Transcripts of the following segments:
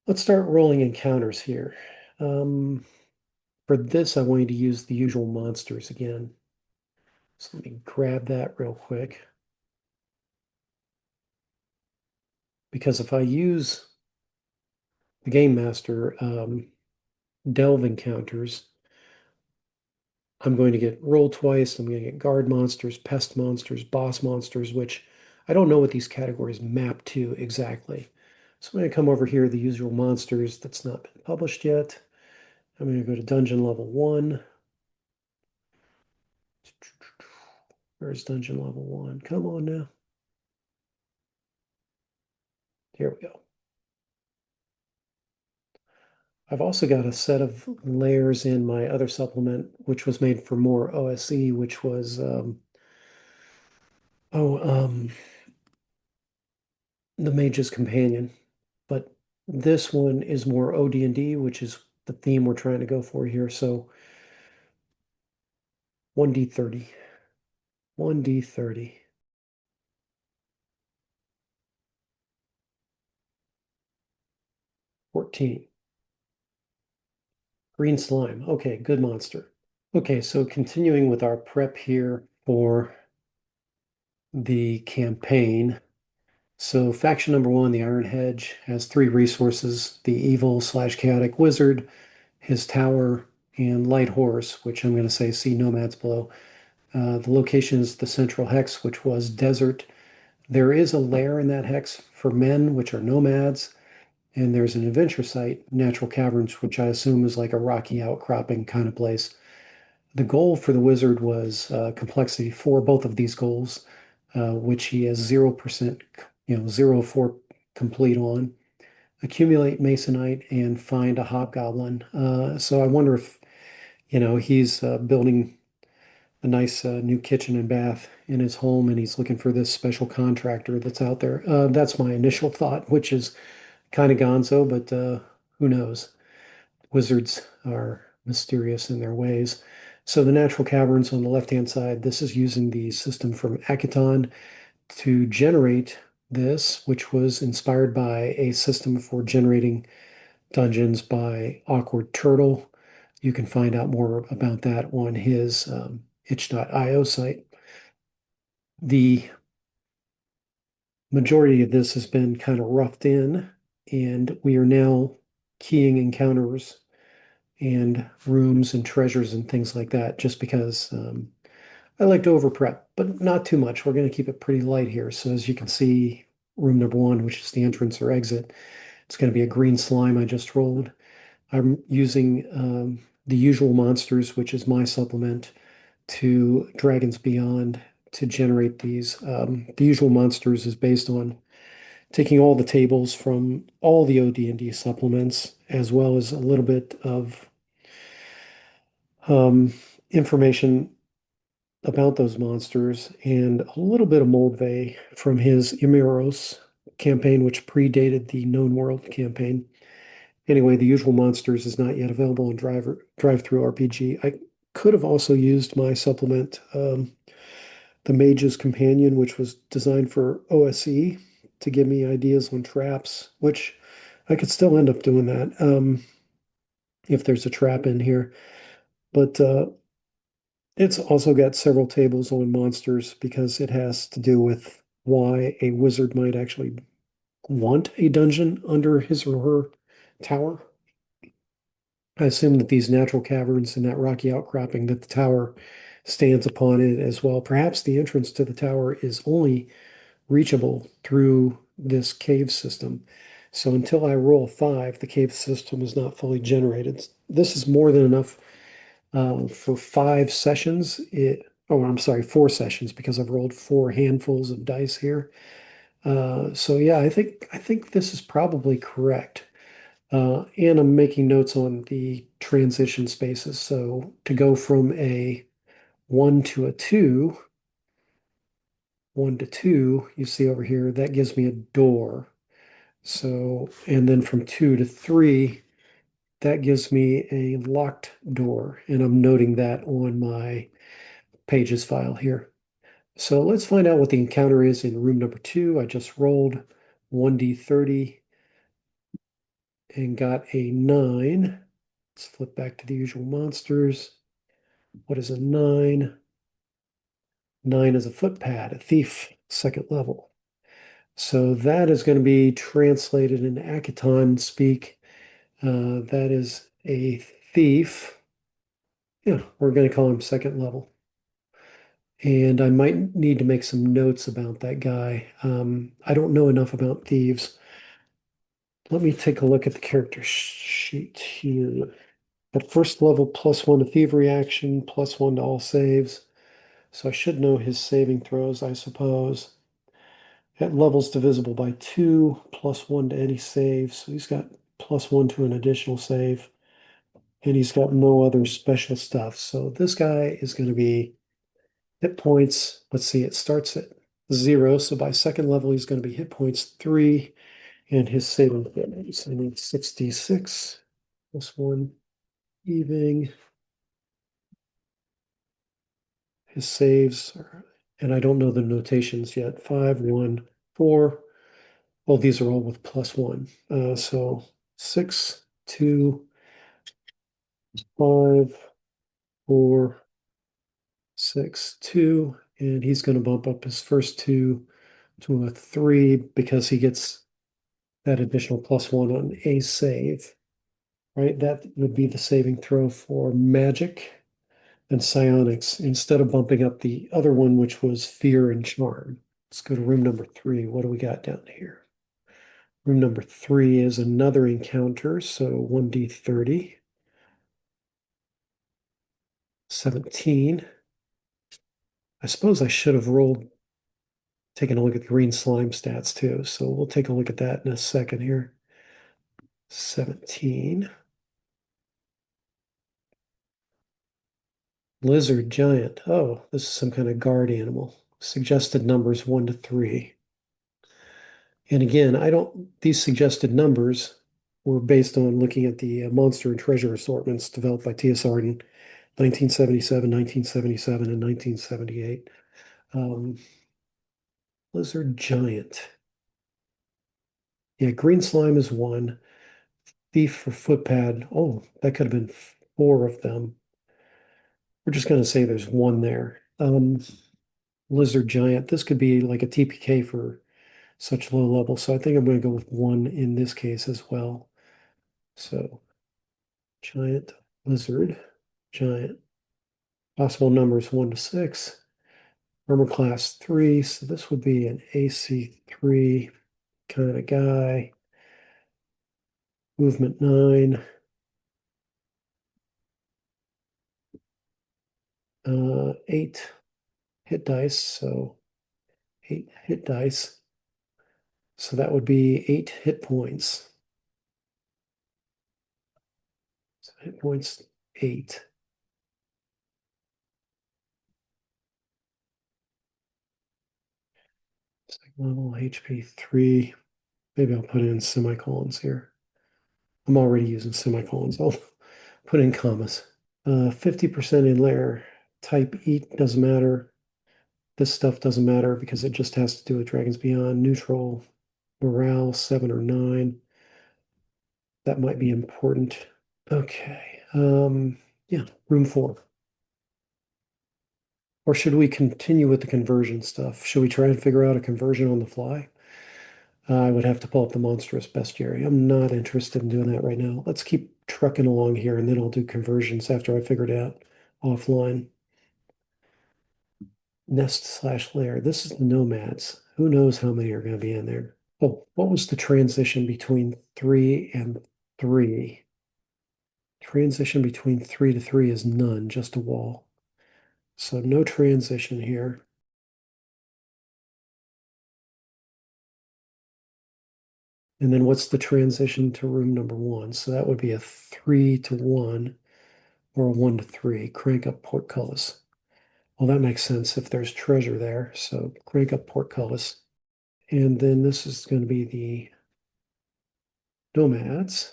Let's start rolling encounters here. Um, for this, I want you to use the usual monsters again. So let me grab that real quick. Because if I use the Game Master Delve encounters, I'm going to get roll twice. I'm going to get guard monsters, pest monsters, boss monsters, which I don't know what these categories map to exactly. So I'm going to come over here, the usual monsters that's not been published yet. I'm going to go to dungeon level 1. Where's dungeon level 1? Come on now. Here we go. I've also got a set of layers in my other supplement, which was made for more OSE, which was oh the Mage's Companion. But this one is more OD&D, which is the theme we're trying to go for here. So 1d30, 1d30, 14. Green slime. Okay, good monster. Okay, so continuing with our prep here for the campaign. So faction number 1, the Iron Hedge, has 3 resources: the evil slash chaotic wizard, his tower, and light horse, which I'm going to say see nomads below. The location is the central hex, which was desert. There is a lair in that hex for men, which are nomads, and there's an adventure site, natural caverns, which I assume is like a rocky outcropping kind of place. The goal for the wizard was complexity for both of these goals, which he has 0%, 0 4 complete on. Accumulate masonite and find a hobgoblin. So I wonder if, he's building a nice new kitchen and bath in his home and he's looking for this special contractor that's out there. That's my initial thought, which is kind of gonzo, but who knows? Wizards are mysterious in their ways. So the natural caverns on the left-hand side, this is using the system from Aketon to generate this, which was inspired by a system for generating dungeons by Awkward Turtle. You can find out more about that on his itch.io site. The majority of this has been kind of roughed in, and we are now keying encounters and rooms and treasures and things like that, just because I like to over prep, but not too much. We're going to keep it pretty light here. So as you can see, room number 1, which is the entrance or exit, it's going to be a green slime I just rolled. I'm using the usual monsters, which is my supplement, to Dragons Beyond to generate these. The usual monsters is based on taking all the tables from all the OD&D supplements, as well as a little bit of um, information about those monsters and a little bit of Moldvay from his Emeros campaign, which predated the Known World campaign. Anyway, the usual monsters is not yet available in Drive-Through RPG. I could have also used my supplement, the Mage's Companion, which was designed for OSE to give me ideas on traps, which I could still end up doing that if there's a trap in here. But it's also got several tables on monsters because it has to do with why a wizard might actually want a dungeon under his or her tower. I assume that these natural caverns and that rocky outcropping that the tower stands upon it as well. Perhaps the entrance to the tower is only reachable through this cave system. So until I roll 5, the cave system is not fully generated. This is more than enough for 5 sessions. I'm sorry, 4 sessions because I've rolled 4 handfuls of dice here. So yeah, I think this is probably correct. And I'm making notes on the transition spaces. So to go from a 1 to a 2, 1 to 2, you see over here, that gives me a door. So, and then from 2 to 3, that gives me a locked door. And I'm noting that on my pages file here. So let's find out what the encounter is in room number 2. I just rolled 1d30 and got a 9. Let's flip back to the usual monsters. What is a 9? 9 is a footpad, a thief, second level. So that is going to be translated in Aketon speak. That is a thief. Yeah, we're going to call him second level. And I might need to make some notes about that guy. I don't know enough about thieves. Let me take a look at the character sheet here. At first level, +1 to thievery action, +1 to all saves. So I should know his saving throws, I suppose. At levels divisible by 2, +1 to any save. So he's got +1 to an additional save. And he's got no other special stuff. So this guy is going to be hit points. Let's see, it starts at 0. So by second level, he's going to be hit points 3. And his saving throws, I need 66 +1 heaving. His saves are, and I don't know the notations yet. 5, 1, 4. Well, these are all with +1. So 6, 2, 5, 4, 6, 2. And he's going to bump up his first 2 to a 3 because he gets that additional +1 on a save, right? That would be the saving throw for magic and psionics instead of bumping up the other one, which was fear and charm. Let's go to room number 3. What do we got down here? Room number 3 is another encounter, so 1d30. 17. I suppose I should have taken a look at the green slime stats too, so we'll take a look at that in a second here. 17. Lizard giant. Oh, this is some kind of guard animal. Suggested numbers 1 to 3. And again, these suggested numbers were based on looking at the monster and treasure assortments developed by TSR in 1977, 1977, and 1978. Lizard giant. Yeah, green slime is 1. Thief for footpad. Oh, that could have been 4 of them. We're just going to say there's 1 there. Lizard giant. This could be like a TPK for such low level. So I think I'm going to go with 1 in this case as well. So giant, lizard, giant. Possible numbers 1 to 6. Armor class 3. So this would be an AC3 kind of guy. Movement 9. 8 hit dice. So 8 hit dice. So that would be 8 hit points. So hit points 8. Second level HP 3. Maybe I'll put in semicolons here. I'm already using semicolons. I'll put in commas. 50% in layer. Type E doesn't matter. This stuff doesn't matter because it just has to do with Dragons Beyond. Neutral, morale 7 or 9. That might be important. Okay. Yeah, room 4. Or should we continue with the conversion stuff? Should we try and figure out a conversion on the fly? I would have to pull up the monstrous bestiary. I'm not interested in doing that right now. Let's keep trucking along here, and then I'll do conversions after I figure it out offline. Nest/lair. This is the nomads. Who knows how many are going to be in there? Oh, what was the transition between 3 and 3? Transition between 3 to 3 is none, just a wall. So no transition here. And then what's the transition to room number 1? So that would be a 3 to 1 or a 1 to 3. Crank up portcullis. Well, that makes sense if there's treasure there. So crank up portcullis. And then this is going to be the nomads.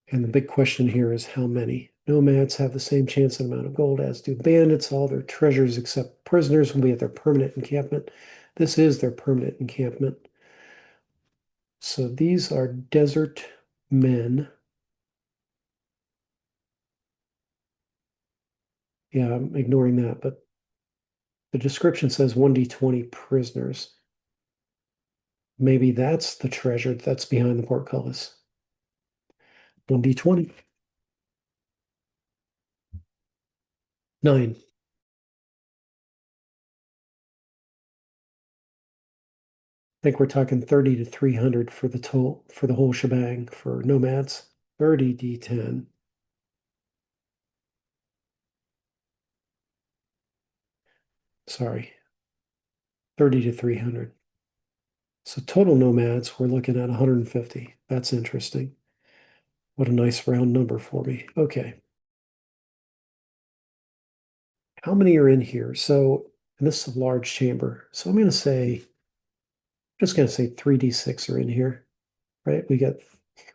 And the big question here is how many? Nomads have the same chance and amount of gold as do bandits. All their treasures except prisoners will be at their permanent encampment. This is their permanent encampment. So these are desert men. Yeah, I'm ignoring that, but the description says 1d20 prisoners. Maybe that's the treasure that's behind the portcullis. 1d20. 9. I think we're talking 30 to 300 for the total for the whole shebang for nomads. 30d10. Sorry, 30 to 300. So total nomads, we're looking at 150. That's interesting. What a nice round number for me. Okay. How many are in here? So, and this is a large chamber. So I'm going to say, just going to say 3d6 are in here, right? We got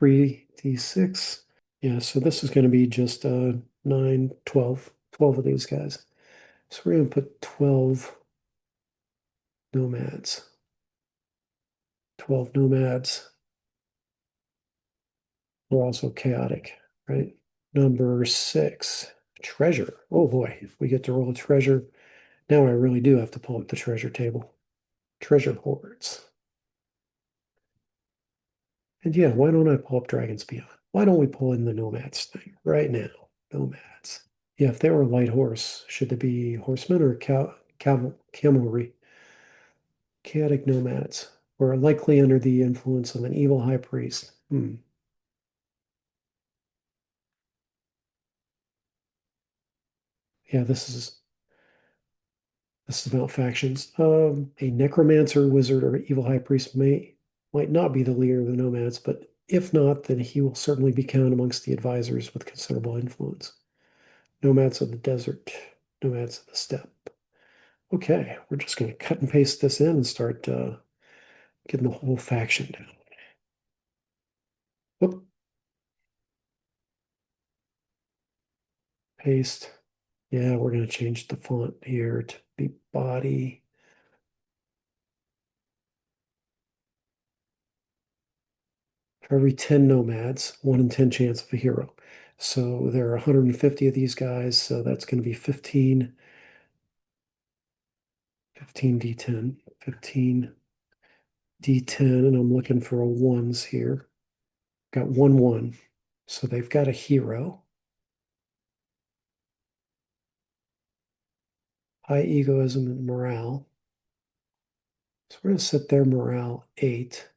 3d6. Yeah, so this is going to be just 9, 12, 12 of these guys. So we're going to put 12 nomads. 12 nomads. We're also chaotic, right? Number 6, treasure. Oh boy, we get to roll a treasure. Now I really do have to pull up the treasure table. Treasure hoards. And yeah, why don't I pull up Dragons Beyond? Why don't we pull in the nomads thing right now? Nomads. Yeah, if they were a light horse, should they be horsemen or cavalry? Chaotic nomads were likely under the influence of an evil high priest. Yeah, this is about factions. A necromancer, wizard, or evil high priest might not be the leader of the nomads, but if not, then he will certainly be counted amongst the advisors with considerable influence. Nomads of the desert, nomads of the steppe. Okay, we're just going to cut and paste this in and start getting the whole faction down. Whoop, paste. Yeah, we're going to change the font here to be body. For every 10 nomads, 1 in 10 chance of a hero. So there are 150 of these guys, so that's going to be 15, 15d10, 15d10, and I'm looking for a ones here. Got 1 1. So they've got a hero. High egoism and morale. So we're going to set their morale 8.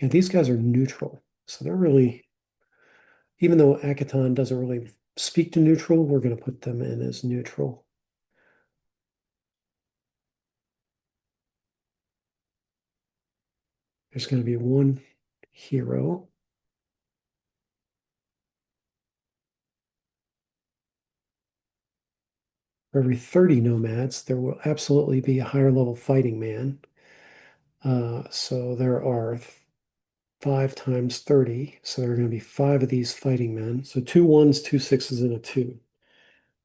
And these guys are neutral. So they're really, even though Aketon doesn't really speak to neutral, we're going to put them in as neutral. There's going to be 1 hero. For every 30 nomads, there will absolutely be a higher level fighting man. So there are 5 times 30. So there are going to be 5 of these fighting men. So 2 ones, 2 sixes, and a 2.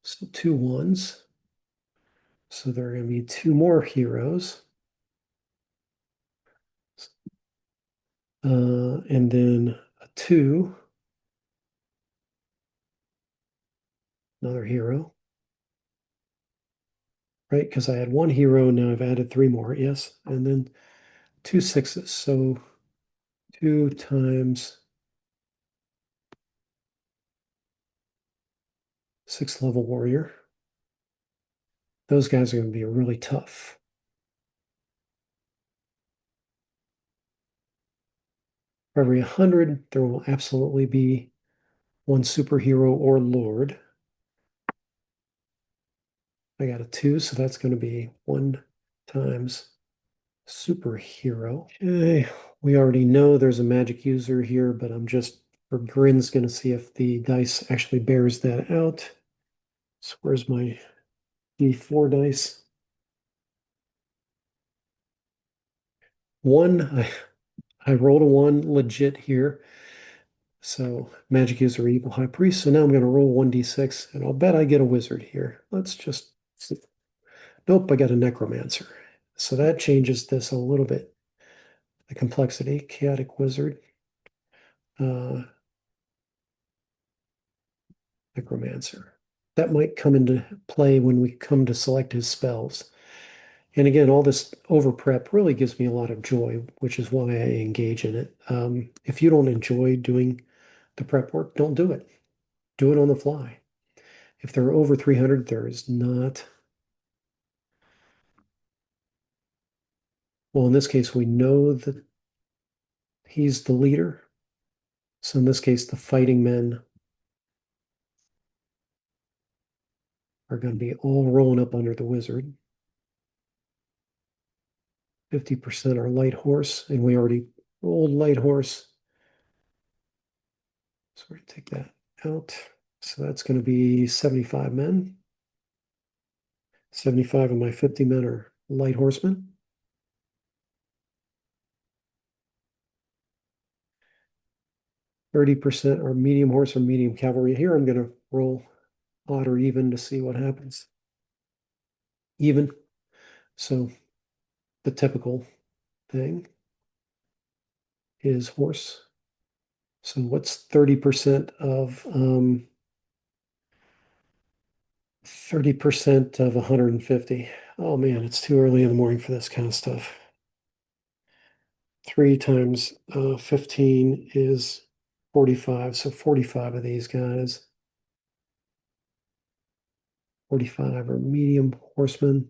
So 2 ones. So there are going to be 2 more heroes. And then a 2, another hero, right? Because I had 1 hero, now I've added 3 more, yes. And then 2 sixes. So 2 times 6 level warrior. Those guys are going to be really tough. For every 100, there will absolutely be 1 superhero or lord. I got a 2, so that's going to be 1 times superhero. Okay, we already know there's a magic user here, but I'm just for grins going to see if the dice actually bears that out. So where's my D4 dice? 1, I rolled a 1 legit here. So magic user, evil high priest. So now I'm going to roll 1d6, and I'll bet I get a wizard here. Let's just see. Nope, I got a necromancer. So that changes this a little bit. The complexity, chaotic wizard, uh, necromancer. That might come into play when we come to select his spells. And again, all this over prep really gives me a lot of joy, which is why I engage in it. If you don't enjoy doing the prep work, don't do it. Do it on the fly. If they're over 300, there is not, well, in this case, we know that he's the leader. So in this case, the fighting men are going to be all rolling up under the wizard. 50% are light horse, and we already rolled light horse. So we're going to take that out. So that's going to be 75 men. 75 of my 50 men are light horsemen. 30% are medium horse or medium cavalry. Here I'm going to roll odd or even to see what happens. Even. So the typical thing is horse. So what's 30% of 30% of 150? Oh man, it's too early in the morning for this kind of stuff. 3 times 15 is 45. So 45 of these guys, 45 are medium horsemen,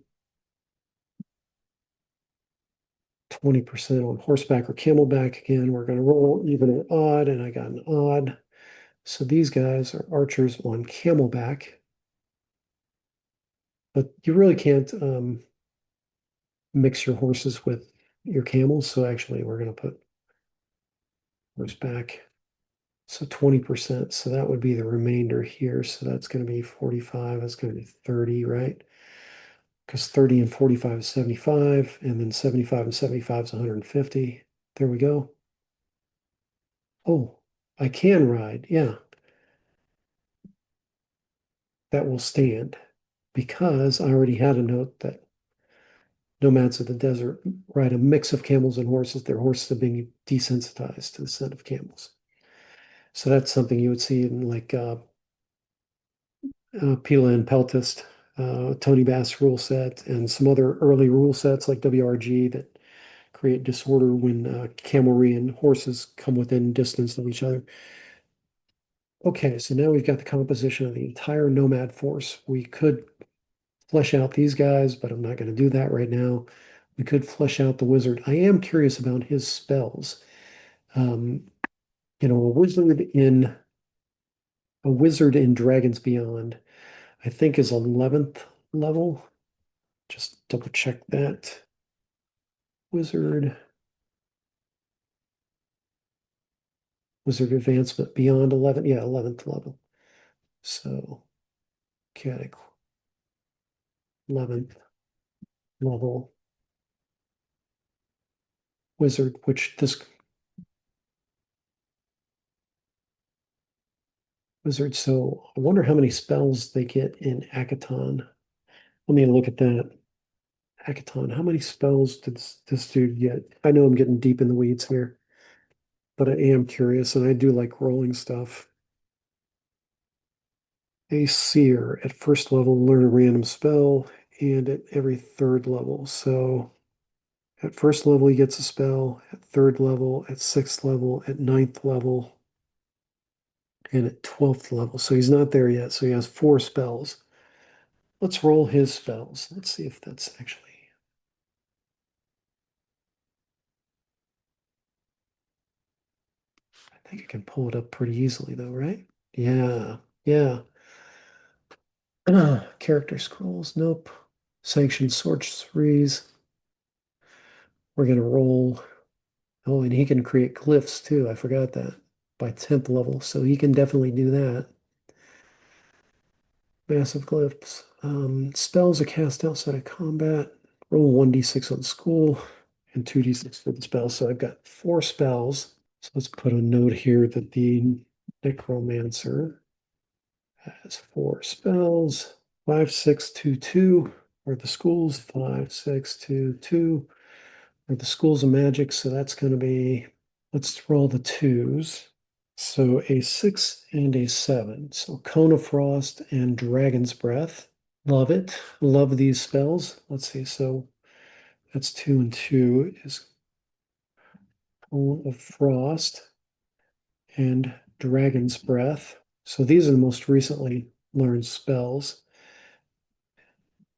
20% on horseback or camelback. Again, we're going to roll even or odd, and I got an odd. So these guys are archers on camelback, but you really can't mix your horses with your camels. So actually, we're going to put horseback. So 20%. So that would be the remainder here. So that's going to be 45. That's going to be 30, right? Because 30 and 45 is 75, and then 75 and 75 is 150. There we go. Oh, I can ride. Yeah, that will stand because I already had a note that nomads of the desert ride a mix of camels and horses. Their horses are being desensitized to the scent of camels. So that's something you would see in like Pila and Peltist, Tony Bass rule set, and some other early rule sets like WRG that create disorder when cavalry and horses come within distance of each other. Okay, so now we've got the composition of the entire nomad force. We could flesh out these guys, but I'm not going to do that right now. We could flesh out the wizard. I am curious about his spells. Um, a wizard in Dragons Beyond, I think is 11th level. Just double check that. Wizard, Wizard Advancement Beyond 11. Yeah, 11th level. So, chaotic 11th level wizard, which this wizard, so I wonder how many spells they get in Aketon. Let me look at that. Aketon, how many spells did this dude get? I know I'm getting deep in the weeds here, but I am curious and I do like rolling stuff. A seer at first level, learn a random spell, and at every third level. So at first level, he gets a spell, at third level, at sixth level, at ninth level, and at 12th level. So he's not there yet. So he has 4 spells. Let's roll his spells. Let's see if that's actually. I think I can pull it up pretty easily though, right? Yeah, yeah. Character scrolls, nope. Sanctioned sorceries. We're gonna roll. Oh, and he can create glyphs too. I forgot that by 10th level. So he can definitely do that. Massive glyphs. Spells are cast outside of combat. Roll 1d6 on school and 2d6 for the spell. So I've got 4 spells. So let's put a note here that the Necromancer has 4 spells. 5, 6, 2, 2. Are the schools 5, 6, 2, 2? Are the schools of magic? So that's going to be, let's roll the twos. So a 6 and a 7. So Cone of Frost and Dragon's Breath. Love it. Love these spells. Let's see. So that's 2 and 2 is Cone of Frost and Dragon's Breath. So these are the most recently learned spells.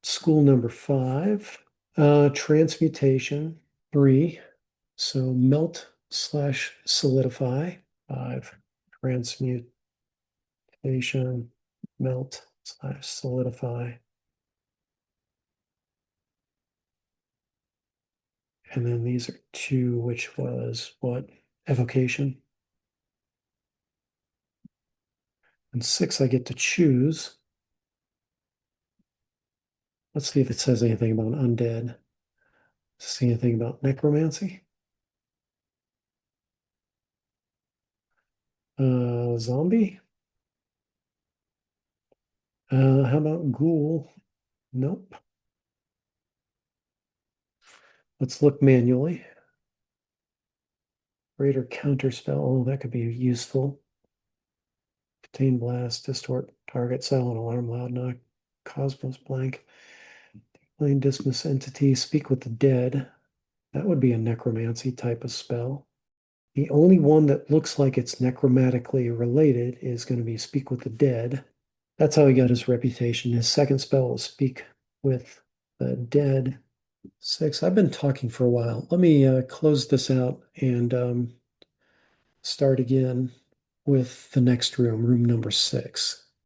School number 5. Transmutation 3. So melt slash solidify. 5. Transmutation, melt slash solidify. And then these are 2, which was what? Evocation. And 6, I get to choose. Let's see if it says anything about undead. See anything about necromancy? Zombie? How about ghoul? Nope. Let's look manually. Greater counterspell. Oh, that could be useful. Contain blast, distort target, silent alarm, loud knock, cosmos blank, plain dismiss entity, speak with the dead. That would be a necromancy type of spell. The only one that looks like it's necromantically related is going to be speak with the dead. That's how he got his reputation. His second spell will speak with the dead. 6. I've been talking for a while. Let me close this out and start again with the next room, room number 6.